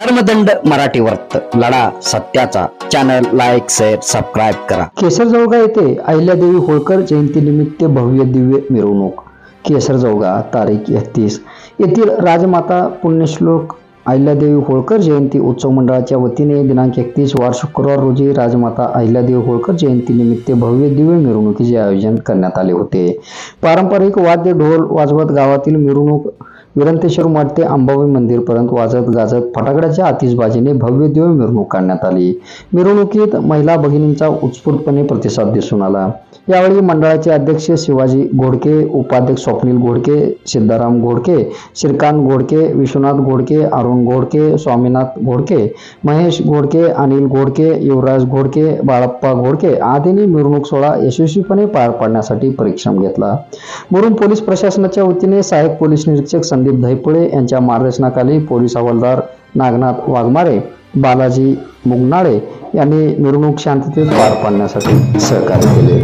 धर्मदंड मराठी वर्त लढा सत्याचा चॅनल लाईक शेअर सबस्क्राईब करा। केसरजवळगा येथे अहिल्यादेवी होळकर जयंतीनिमित्त भव्य दिव्य मिरवणूक। केसरजवळगा तारीख 31 येथील राजमाता पुण्यश्लोक अहिल्यादेवी होळकर जयंती उत्सव मंडळाच्या वतीने दिनांक 31 वार शुक्रवार रोजी राजमाता अहिल्यादेवी होळकर जयंतीनिमित्त भव्य दिव्य मिरवणुकीचे आयोजन करण्यात आले होते। पारंपरिक वाद्य ढोल वाजवत गावातील मिरवणूक विरंतेश्वर मठ ते अंबाबाई मंदिरपर्यंत वाजत गाजत फटाकड्याच्या आतिषबाजीने भव्य दिव्य मिरवणूक काढण्यात आली। मिरवणुकीत महिला भगिनींचा उत्स्फूर्तपणे प्रतिसाद दिसून आला। यावेळी मंडळाचे अध्यक्ष शिवाजी घोडके, उपाध्यक्ष स्वप्नील घोडके, सिद्धाराम घोडके, श्रीकांत घोडके, विश्वनाथ घोडके, अरुण घोडके, स्वामीनाथ घोडके, महेश घोडके, अनिल घोडके, युवराज घोडके, बाळप्पा घोडके आदींनी मिरवणूक सोहळा यशस्वीपणे पार पाडण्यासाठी परिश्रम घेतला। मुरुम पोलीस प्रशासनाच्या वतीने सहाय्यक पोलीस निरीक्षक संदीप धैपुळे यांच्या मार्गदर्शनाखाली पोलीस हवालदार नागनाथ वाघमारे, बालाजी मुगनाळे यांनी मिरवणूक शांततेत पार पाडण्यासाठी सहकार्य केले।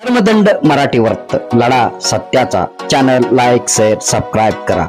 धर्मदंड मराठी वर्त लढा सत्याचा चॅनल लाईक शेअर सबस्क्राईब करा।